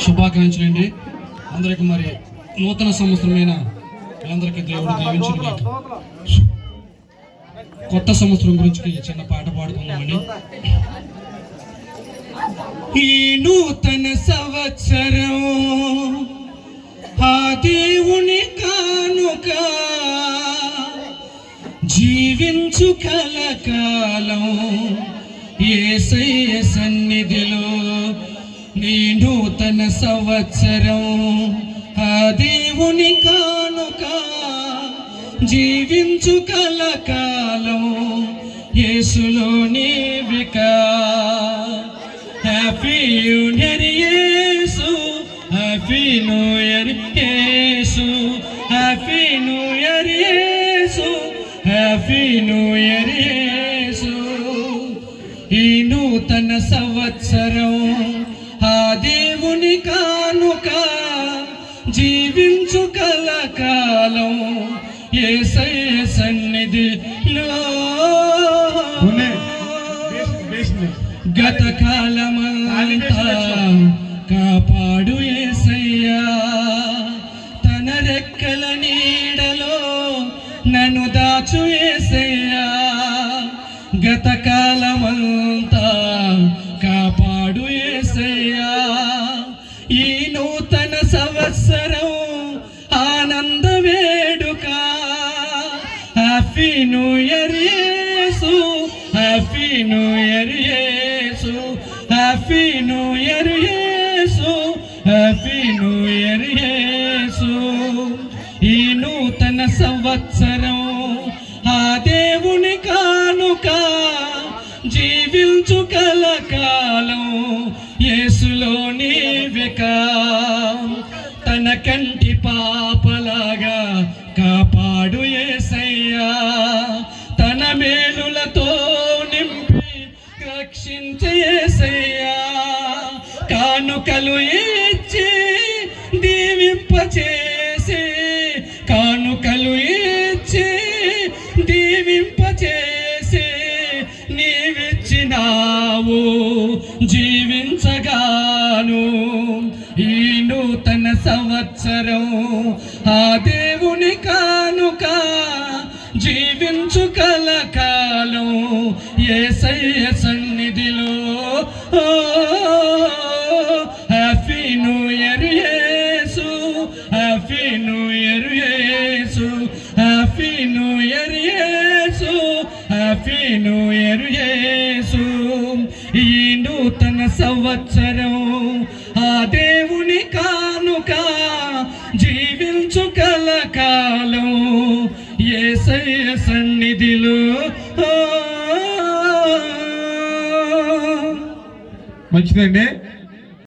శుభాకాంక్షలండి అందరికి. మరి నూతన సంవత్సరమైన అందరికీ దేవుడు దీవించిన కొత్త సంవత్సరం గురించి చిన్న పాట పాడుకుందామండి. ఈ నూతన సంవత్సరం ఆ దేవుని కానుక, జీవించు కలకాలం యేసయ్య సన్నిధిలో. ఈ నూతన సంవత్సరం ఆ దేవుని కానుక, జీవించు కలకాలం యేసులో నీవిక. హ్యాపీ న్యూ ఇయర్ యేసు, హ్యాపీ న్యూ ఇయర్ యేసు, హ్యాపీ న్యూ ఇయర్ యేసు, హ్యాపీ న్యూ ఇయర్ యేసు. ఈ నూతన సంవత్సరం ఆ దేవుని కానుక, జీవించు కలకాలం యేసయ్య సన్నిధిలో. గత కాలమంతా కాపాడు యేసయ్యా, తన రెక్కల నీడలో నన్ను దాచు యేసయ్యా. గత కాలమంతా కాపాడు యేసయ్యా. ఈ నూతన సంవత్సరం ఆనంద వేడుక. హ్యాపీ న్యూ ఇయర్ యేసు, హ్యాపీ న్యూ ఇయర్ యేసు, హ్యాపీ న్యూ ఇయర్ యేసు, హ్యాపీ న్యూ ఇయర్ యేసు. ఈ నూతన సంవత్సరం ఆ దేవుని కానుక, జీవించు కలకాలం యేసులో నీవిక. తన కంటి పాపలాగా కాపాడు యేసయ్యా, తన మేలులతో నింపి రక్షించే యేసయ్యా. కానుకలు ఇచ్చి దీవింపచేసి, కానుకలు ఇచ్చి దీవింపచేసి, నీవిచ్చినావు జీవించగాను. ఈ నూతన సంవత్సరం ఆ దేవుని కానుక, జీవించు కలకాలం యేసయ్య సన్నిధిలో. హ్యాపీ న్యూ ఇయర్ యేసు, హ్యాపీ న్యూ ఇయర్ యేసు, హ్యాపీ న్యూ ఇయర్ యేసు, హ్యాపీ న్యూ ఇయర్ యేసు. ఈ నూతన సంవత్సరం ఆ దేవుని కానుక, జీవించు కలకాలం యేసయ్య సన్నిధిలో. మంచిదండి.